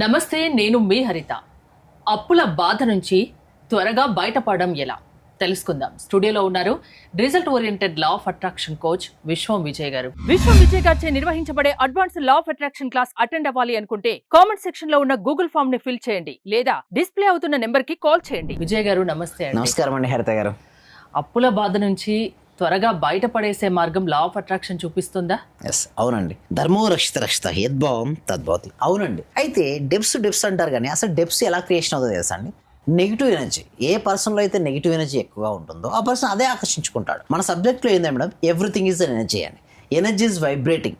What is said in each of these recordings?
నమస్తే, నేను మీ హరిత. అప్పుల బాధ నుంచి త్వరగా బయటపడడం ఎలా తెలుసుకుందాం. స్టూడియోలో ఉన్నారు result oriented law of attraction coach విశ్వం విజయ్ గారు. విశ్వం విజయ్ గారిచే నిర్వహించబడే advance law of attraction class attend అవ్వాలి అనుకుంటే కామెంట్ సెక్షన్ లో ఉన్న గూగుల్ ఫామ్ ని ఫిల్ చేయండి లేదా డిస్ప్లే అవుతున్న నెంబర్ కి కాల్ చేయండి. విజయ్ గారు నమస్తే. నమస్కారం అండి హరిత గారు. అప్పుల బాధ నుంచి త్వరగా బయటపడేసే మార్గం లా ఆఫ్ అట్రాక్షన్ చూపిస్తుందా? ఎస్, అవునండి. ధర్మో రక్షిత రక్షిత యద్భావం తద్భవతి. అవునండి. అయితే డెప్స్ అంటారు కానీ అసలు డెప్స్ ఎలా క్రియేషన్ అవుతుందో తెలుసా అండి? Negative energy. ఏ పర్సన్లో అయితే నెగిటివ్ ఎనర్జీ ఎక్కువగా ఉంటుందో ఆ పర్సన్ అదే ఆకర్షించుకుంటాడు. మన సబ్జెక్ట్లో ఏంటంటే madam, everything is an energy అని. Energy is vibrating.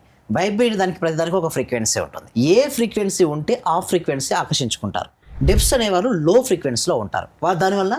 దానికి ప్రతి దానికి ఒక ఫ్రీక్వెన్సీ ఉంటుంది. ఏ ఫ్రీక్వెన్సీ ఉంటే ఆ ఫ్రీక్వెన్సీ ఆకర్షించుకుంటారు. డెప్స్ అనేవారు లో ఫ్రీక్వెన్సీలో ఉంటారు. వాళ్ళు దానివల్ల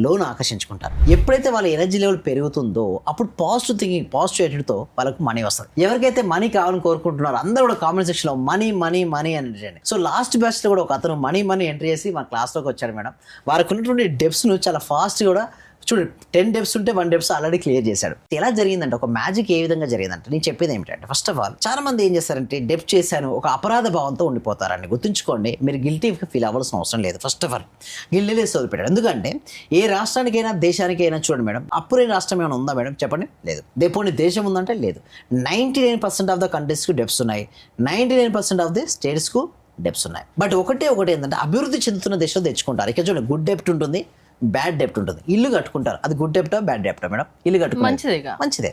లోన్ ఆకర్షించుకుంటారు. ఎప్పుడైతే వాళ్ళ ఎనర్జీ లెవెల్ పెరుగుతుందో అప్పుడు పాజిటివ్ థింకింగ్, పాజిటివ్ యాటిట్యూడ్తో వాళ్ళకు మనీ వస్తుంది. ఎవరికైతే మనీ కావాలని కోరుకుంటున్నారో అందరూ కూడా కామెంట్ సెక్షన్లో మనీ మనీ మనీ అని ఎంట్రీ చేయండి. సో లాస్ట్ బ్యాచ్లో కూడా ఒక అతను మనీ మనీ ఎంట్రీ చేసి మా క్లాస్లోకి వచ్చాడు మేడం. వారికి ఉన్నటువంటి డెప్స్ను చాలా ఫాస్ట్ కూడా చూడండి, 10 డెప్స్ ఉంటే 1 డెప్స్ ఆల్రెడీ క్లియర్ చేశాడు. ఎలా జరిగిందంటే, ఒక మ్యాజిక్ ఏ విధంగా జరిగిందంటే నేను చెప్పేది ఏమిటంటే, ఫస్ట్ ఆఫ్ ఆల్ చాలా మంది ఏం చేస్తారంటే డెప్ చేశాను ఒక అపరాధ భావంతో ఉండిపోతారండి. గుర్తుంచుకోండి, మీరు గిల్టీగా ఫీల్ అవ్వాల్సిన అవసరం లేదు. ఫస్ట్ ఆఫ్ ఆల్ గిల్టీలే వదిలిపెట్టాడు. ఎందుకంటే ఏ రాష్ట్రానికైనా దేశానికైనా చూడండి మేడం, అప్పు లేని రాష్ట్రం ఏమైనా ఉందా మేడం? చెప్పండి, లేదు. దేపోని దేశం ఉందంటే లేదు. 99% ఆఫ్ ద కంట్రీస్కు డెప్స్ ఉన్నాయి. 99% ఆఫ్ ది స్టేట్స్కు డెప్స్ ఉన్నాయి. బట్ ఒకటి ఏంటంటే అభివృద్ధి చెందుతున్న దేశంలో తెచ్చుకుంటారు. ఇక్కడ చూడండి, గుడ్ డెప్ట్ ఉంటుంది, బ్యాడ్ డెప్ట్ ఉంటుంది. ఇల్లు కట్టుకుంటారు, అది గుడ్ డెప్టా బ్యాడ్ డెప్టా మేడం? ఇల్లు కట్టుకుంటారు, మంచిదే.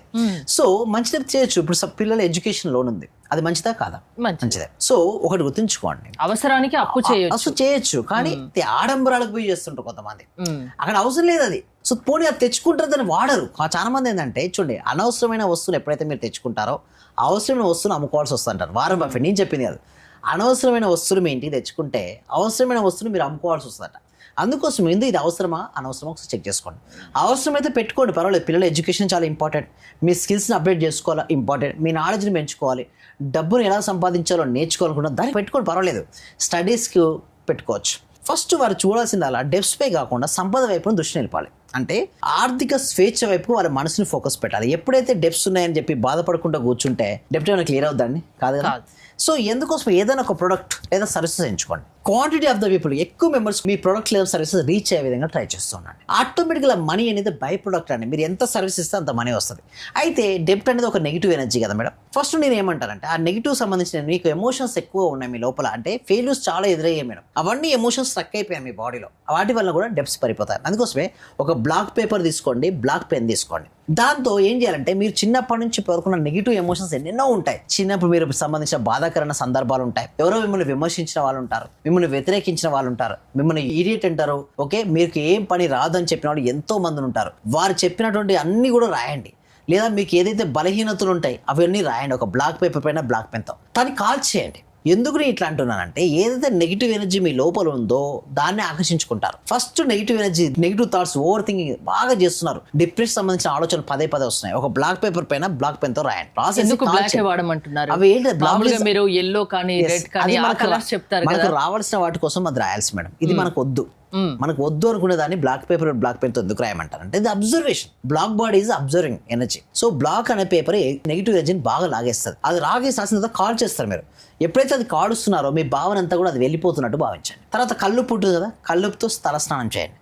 సో మంచి డెప్ట్ చేయొచ్చు. ఇప్పుడు పిల్లల ఎడ్యుకేషన్ లోన్ ఉంది, అది మంచిదా కాదా? మంచిదే. సో ఒకటి గుర్తుంచుకోండి, అవసరానికి అప్పు చేయొచ్చు కానీ ఆడంబరాలకు పోయి చేస్తుంటారు కొంతమంది. అక్కడ అవసరం లేదు అది. సో పోనీ అది తెచ్చుకుంటారు, దాన్ని వాడరు. చాలా మంది ఏంటంటే చూడండి, అనవసరమైన వస్తువులు ఎప్పుడైతే మీరు తెచ్చుకుంటారో అవసరమైన వస్తువులు అమ్ముకోవాల్సి వస్తుంటారు. వారం బఫెట్ నేను చెప్పింది కాదు. అనవసరమైన వస్తువులు మీ ఇంటికి తెచ్చుకుంటే అవసరమైన వస్తువులు మీరు అమ్ముకోవాల్సి వస్తుందట. అందుకోసం ఇది అవసరమా అనవసరమా ఒకసారి చెక్ చేసుకోండి. అవసరమైతే పెట్టుకోండి, పర్వాలేదు. పిల్లల ఎడ్యుకేషన్ చాలా ఇంపార్టెంట్. మీ స్కిల్స్ని అప్డేట్ చేసుకోవాలా ఇంపార్టెంట్. మీ నాలెడ్జ్ని పెంచుకోవాలి, డబ్బును ఎలా సంపాదించాలో నేర్చుకోవాలనుకున్నా దాన్ని పెట్టుకోండి, పర్వాలేదు. స్టడీస్కి పెట్టుకోవచ్చు. ఫస్ట్ వారు చూడాల్సింది అలా డెప్స్పై కాకుండా సంపద వైపును దృష్టి నిలపాలి. అంటే ఆర్థిక స్వేచ్ఛ వైపు వాళ్ళ మనసుని ఫోకస్ పెట్టాలి. ఎప్పుడైతే డెప్స్ ఉన్నాయని చెప్పి బాధపడకుండా కూర్చుంటే డెప్ట్ ఏమైనా క్లియర్ అవుతుందండి? కాదు కదా. సో ఎందుకోసం ఏదైనా ఒక ప్రొడక్ట్ లేదా సర్వీసెస్ ఎంచుకోండి. క్వాంటిటీ ఆఫ్ ద పీపుల్, ఎక్కువ మెంబర్స్ మీ ప్రొడక్ట్ లేదా సర్వీసెస్ రీచ్ అయ్యే విధంగా ట్రై చేస్తున్నాండి. ఆటోమేటిక్గా మనీ అనేది బై ప్రొడక్ట్ అండి. మీరు ఎంత సర్వీస్ ఇస్తే అంత మనీ వస్తుంది. అయితే డెప్ట్ అనేది ఒక నెగిటివ్ ఎనర్జీ కదా మేడం. ఫస్ట్ నేను ఏమంటానంటే, ఆ నెగిటివ్ సంబంధించిన మీకు ఎమోషన్స్ ఎక్కువ ఉన్నాయి మీ లోపల, అంటే ఫెయిల్యూర్స్ చాలా ఎదురయ్యాయి మేడం. అవన్నీ ఎమోషన్స్ స్ట్రక్ అయిపోయాయి మీ బాడీలో, వాటి వల్ల కూడా డెప్స్ పడిపోతాయి. అందుకోసమే ఒక బ్లాక్ పేపర్ తీసుకోండి, బ్లాక్ పెన్ తీసుకోండి. దాంతో ఏం చేయాలంటే, మీరు చిన్నప్పటి నుంచి కోరుకున్న నెగిటివ్ ఎమోషన్స్ ఎన్నెన్నో ఉంటాయి. చిన్నప్పుడు మీరు సంబంధించిన బాధాకరమైన సందర్భాలు ఉంటాయి. ఎవరో మిమ్మల్ని విమర్శించిన వాళ్ళు ఉంటారు, మిమ్మల్ని వ్యతిరేకించిన వాళ్ళు ఉంటారు, మిమ్మల్ని ఇడియట్ అంటారు. ఓకే, మీకు ఏం పని రాదని చెప్పిన వాళ్ళు ఎంతో మంది ఉంటారు. వారు చెప్పినటువంటి అన్ని కూడా రాయండి. లేదా మీకు ఏదైతే బలహీనతలు ఉంటాయి అవన్నీ రాయండి. ఒక బ్లాక్ పేపర్ పైన బ్లాక్ పెన్తో దాన్ని కాల్ చేయండి. ఎందుకు నేను ఇట్లా అంటున్నానంటే, ఏదైతే నెగిటివ్ ఎనర్జీ మీ లోపల ఉందో దాన్ని ఆకర్షించుకుంటారు. First negative energy, negative thoughts, over thinking బాగా చేస్తున్నారు. డిప్రెషన్ సంబంధించిన ఆలోచనలు పదే వస్తున్నాయి. ఒక బ్లాక్ పేపర్ పైన బ్లాక్ పెన్ తో రాయండి. అవి ఏంటి, మనకు రావాల్సిన వాటి కోసం అది రాయాల్సి మేడం. ఇది మనకు వద్దు. మనకు వద్దు అనుకునే దాన్ని బ్లాక్ పేపర్ బ్లాక్ పెన్ తో ఎందుకు రాయమంటారు అంటే, ఇది observation. Black body is observing energy. So black అనే పేపర్ నెగిటివ్ ఎనర్జీని బాగా లాగేస్తుంది. అది లాగేసి రాసిన తర్వాత కాల్ చేస్తారు మీరు. ఎప్పుడైతే అది కాడుస్తున్నారో మీ భావన అంతా కూడా అది వెళ్ళిపోతున్నట్టు భావించండి. తర్వాత కల్లుప్పు ఉంటుంది కదా, కల్లుపుతో తల స్నానం చేయండి.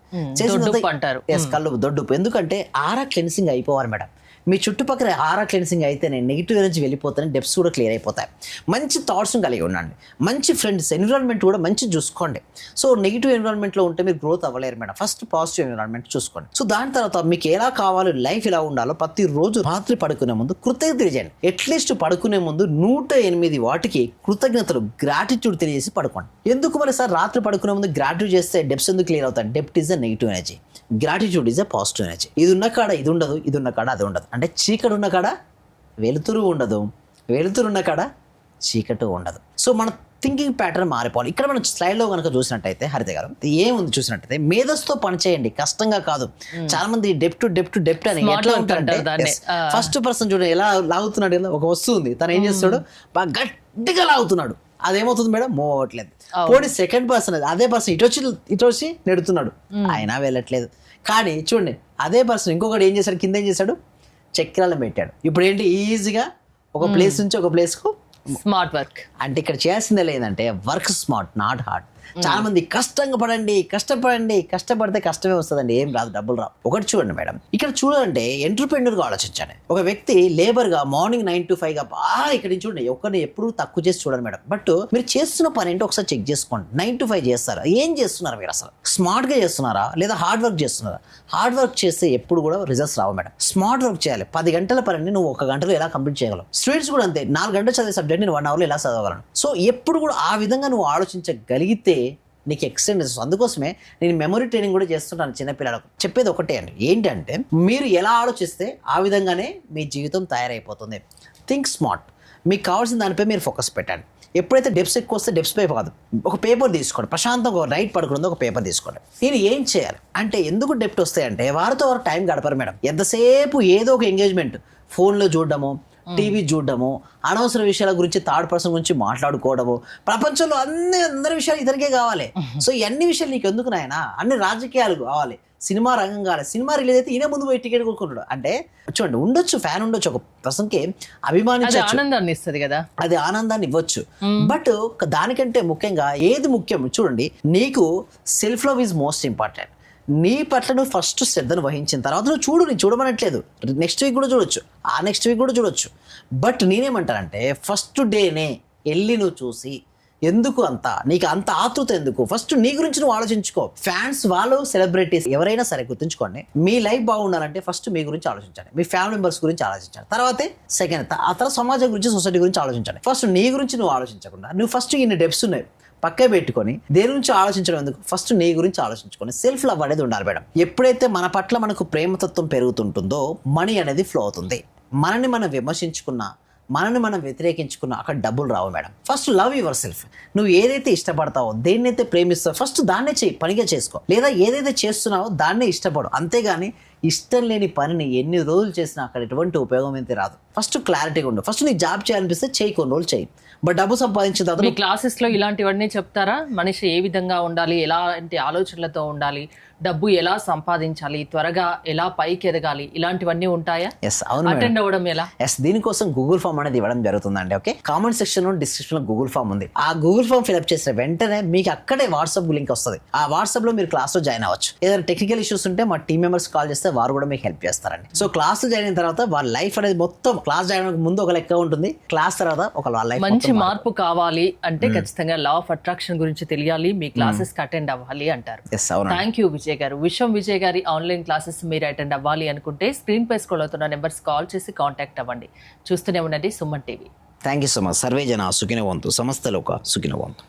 కల్లుపు, దొడ్డుప్పు. ఎందుకంటే ఆరా క్లెన్సింగ్ అయిపోవాలి మేడం. మీ చుట్టుపక్కల ఆరా క్లెన్సింగ్ అయితేనే నెగిటివ్ ఎనర్జీ వెళ్ళిపోతానే డెప్స్ కూడా క్లియర్ అయిపోతాయి. మంచి థాట్స్ కలిగి ఉండండి. మంచి ఫ్రెండ్స్, ఎన్విరాన్మెంట్ కూడా మంచి చూసుకోండి. సో నెగిటివ్ ఎన్విరాన్మెంట్లో ఉంటే మీరు గ్రోత్ అవ్వలేరు మేడం. ఫస్ట్ పాజిటివ్ ఎన్విరాన్మెంట్ చూసుకోండి. సో దాని తర్వాత మీకు ఎలా కావాలో, లైఫ్ ఎలా ఉండాలో ప్రతిరోజు రాత్రి పడుకునే ముందు కృతజ్ఞత తెలియజేయండి. అట్లీస్ట్ పడుకునే ముందు 108 వాటికి కృతజ్ఞతలు, గ్రాటిట్యూడ్ తెలియజేసి పడుకోండి. ఎందుకు మరి సార్ రాత్రి పడుకునే ముందు గ్రాటిట్యూడ్ చేస్తే డెప్స్ ఎందుకు క్లియర్ అవుతాయి? డెప్ట్ is a negative energy, gratitude is a positive energy. ఇది ఉన్న కాడ ఇది ఉండదు, ఇది ఉన్న కాడ అది ఉండదు. అంటే చీకటి ఉన్న కాడ వెలుతురు ఉండదు, వెలుతురు ఉన్న కాడ చీకటి ఉండదు. సో మన థింకింగ్ ప్యాటర్న్ మారిపోవాలి. ఇక్కడ మనం స్లైడ్లో కనుక చూసినట్టయితే హరిత గారు ఏముంది చూసినట్టయితే, మేధస్తో పని చేయండి, కష్టంగా కాదు. చాలా మంది డెప్ట్ అని ఎట్లా ఉంటారంటే, ఫస్ట్ పర్సన్ చూడండి ఎలా లాగుతున్నాడు కదా, ఒక వస్తువు ఉంది, తను ఏం చేస్తాడు, బాగా గట్టిగా లాగుతున్నాడు. అదేమవుతుంది మేడం, మూవ్ అవ్వట్లేదు. పోనీ సెకండ్ పర్సన్, అదే పర్సన్ ఇటు వచ్చి నెడుతున్నాడు, అయినా వెళ్ళట్లేదు. కానీ చూడండి, అదే పర్సన్ ఇంకొకటి ఏం చేశాడు, కింద ఏం చేశాడు, చక్రాలను పెట్టాడు. ఇప్పుడు ఏంటి, ఈజీగా ఒక ప్లేస్ నుంచి ఒక ప్లేస్కు స్మార్ట్ వర్క్ అంటే ఇక్కడ చేయాల్సిందే లేదంటే వర్క్ స్మార్ట్ నాట్ హార్డ్. చాలా మంది కష్టంగా కష్టపడితే కష్టమే వస్తుందండి, ఏం రాదు, డబ్బులు రావు. ఒకటి చూడండి మేడం, ఇక్కడ చూడండి ఎంటర్‌ప్రెన్యూర్ గా ఆలోచించండి. ఒక వ్యక్తి లేబర్ గా మార్నింగ్ 9 to 5 గా ఇక్కడ నుంచి చూడండి, ఒక్కరిని ఎప్పుడు తక్కువ చేసి చూడండి మేడం. బట్ మీరు చేస్తున్న పని ఏంటో ఒకసారి చెక్ చేసుకోండి. 9 to 5 చేస్తారా, ఏం చేస్తున్నారు మీరు, అసలు స్మార్ట్ గా చేస్తున్నారా లేదా హార్డ్ వర్క్ చేస్తున్నారా? హార్డ్ వర్క్ చేస్తే ఎప్పుడు కూడా రిజల్ట్స్ రావు మేడం. స్మార్ట్ వర్క్ చేయాలి. 10 గంటల పనిని నువ్వు 1 గంటలో ఎలా కంప్లీట్ చేయగలవు? స్టూడెంట్స్ కూడా అంతే, 4 గంటలు చదివే సబ్జెక్ట్ నేను 1 hour లో ఎలా చదవగలను? సో ఎప్పుడు కూడా ఆ విధంగా నువ్వు ఆలోచించగలిగితే నీకు ఎక్స్టెండ్ చేస్తుంది. అందుకోసమే నేను మెమరీ ట్రైనింగ్ కూడా చేస్తుంటాను చిన్నపిల్లలకు. చెప్పేది ఒకటే అండి, ఏంటంటే మీరు ఎలా ఆలోచిస్తే ఆ విధంగానే మీ జీవితం తయారైపోతుంది. Think smart. మీకు కావాల్సిన దానిపై మీరు ఫోకస్ పెట్టండి. ఎప్పుడైతే డెప్స్ ఎక్కువ వస్తే డెప్స్ పై కాదు, ఒక పేపర్ తీసుకోండి, ప్రశాంతంగా నైట్ పడుకుంది ఒక పేపర్ తీసుకోండి. నేను ఏం చేయాలి అంటే, ఎందుకు డెప్ట్ వస్తాయంటే వారితో వారు టైం గడపరు మేడం. ఎంతసేపు ఏదో ఒక ఎంగేజ్మెంట్, ఫోన్లో చూడడము, టీవీ చూడడము, అనవసర విషయాల గురించి థర్డ్ పర్సన్ గురించి మాట్లాడుకోవడము, ప్రపంచంలో అందరి విషయాలు ఇతనికే కావాలి. సో అన్ని విషయాలు నీకు ఎందుకు నాయనా, అన్ని రాజకీయాలు కావాలి, సినిమా రంగం కావాలి. సినిమా రిలీజ్ అయితే ఈయన ముందు పోయి టికెట్ కొనుక్కుంటాడు. అంటే చూడండి, ఉండొచ్చు ఫ్యాన్ ఉండొచ్చు, ఒక పర్సన్కి అభిమానించవచ్చు, ఆనందాన్ని ఇస్తుంది కదా, అది ఆనందాన్ని ఇవ్వచ్చు. బట్ దానికంటే ముఖ్యంగా ఏది ముఖ్యం చూడండి, నీకు self love is most important. నీ పట్ల నువ్వు ఫస్ట్ శ్రద్ధను వహించిన తర్వాత నువ్వు చూడు, నేను చూడమనట్లేదు, నెక్స్ట్ వీక్ కూడా చూడొచ్చు, ఆ నెక్స్ట్ వీక్ కూడా చూడొచ్చు. బట్ నేనేమంటానంటే ఫస్ట్ డేనే వెళ్ళి నువ్వు చూసి, ఎందుకు నీకు అంత ఆతృత ఎందుకు? ఫస్ట్ నీ గురించి నువ్వు ఆలోచించుకో. ఫ్యాన్స్ వాళ్ళు, సెలబ్రిటీస్ ఎవరైనా సరే గుర్తుంచుకోండి, మీ లైఫ్ బాగుండాలంటే ఫస్ట్ మీ గురించి ఆలోచించండి, మీ ఫ్యామిలీ మెంబర్స్ గురించి ఆలోచించండి, తర్వాతే సెకండ్, ఆ తర్వాత సమాజం గురించి, సొసైటీ గురించి ఆలోచించండి. ఫస్ట్ నీ గురించి నువ్వు ఆలోచించకుండా, నువ్వు ఫస్ట్ ఇన్ని డెప్స్ ఉన్నాయి పక్కే పెట్టుకొని దేని గురించి ఆలోచించడం ఎందుకు, ఫస్ట్ నీ గురించి ఆలోచించుకొని సెల్ఫ్ లవ్ అనేది ఉండాలి మేడం. ఎప్పుడైతే మన పట్ల మనకు ప్రేమతత్వం పెరుగుతుంటుందో మనీ అనేది ఫ్లో అవుతుంది. మనని మనం విమర్శించుకున్నా, మనని మనం వ్యతిరేకించుకున్నా అక్కడ డబ్బులు రావు madam. First love yourself. నువ్వు ఏదైతే ఇష్టపడతావో, దేన్నైతే ప్రేమిస్తావో ఫస్ట్ దాన్నే చేయి, పనిగా చేసుకో. లేదా ఏదైతే చేస్తున్నావో దాన్నే ఇష్టపడు. అంతేగాని ఇష్టం లేని పనిని ఎన్ని రోజులు చేసినా అక్కడ ఎటువంటి ఉపయోగం అయితే రాదు. ఫస్ట్ క్లారిటీగా ఉండు. ఫస్ట్ నీకు జాబ్ చేయాలనిపిస్తే చేయి, కొన్ని రోజులు చేయి. బట్ డబ్బు సంపాదించిన తర్వాత మీ క్లాసెస్ లో ఇలాంటివన్నీ చెప్తారా? మనిషి ఏ విధంగా ఉండాలి, ఎలాంటి ఆలోచనలతో ఉండాలి, డబ్బు ఎలా సంపాదించాలి, త్వరగా ఎలా పైకి ఎదగాలి, ఇలాంటివన్నీ ఉంటాయా? అటెండ్ అవ్వడం ఎలా? దీనికోసం గూగుల్ ఫామ్ అనేది ఇవ్వడం జరుగుతుందండి. ఓకే, కామెంట్ సెక్షన్ లో, డిస్క్రిప్షన్ లో గూగుల్ ఫామ్ ఉంది. ఆ గూగుల్ ఫామ్ ఫిల్అప్ చేసిన వెంటనే మీకు అక్కడే వాట్సాప్ లింక్ వస్తుంది. ఆ వాట్సాప్ లో మీరు క్లాస్ లో జాయిన్ అవ్వచ్చు. ఏదైనా టెక్నికల్ ఇష్యూస్ ఉంటే మా టీమ్ మెంబర్స్ కాల్ చేస్తే వారు కూడా మీకు హెల్ప్ చేస్తారండి. సో క్లాస్ జాయిన్ అయిన తర్వాత వాళ్ళ లైఫ్ అనేది మొత్తం, క్లాస్ జాయిన్ అవ్వక ముందు ఒక లెక్క ఉంటుంది, క్లాస్ తర్వాత ఒక లైఫ్. మంచి మార్పు కావాలి అంటే ఖచ్చితంగా లా ఆఫ్ అట్రాక్షన్ గురించి తెలియాలి, మీ క్లాసెస్ కి అటెండ్ అవ్వాలి అంటారు. థ్యాంక్ యూ విజయ్ గారు. విశ్వం విజయ్ గారి ఆన్లైన్ క్లాసెస్ మీరు అటెండ్ అవ్వాలి అనుకుంటే స్క్రీన్ పై స్క్రోల్ అవుతున్న నెంబర్స్ కాల్ చేసి కాంటాక్ట్ అవ్వండి. చూస్తూనే ఉండండి Suman TV. Thank you so much. Survey జన సుఖినో భవంతు, సమస్త లోక సుఖినో భవంతు.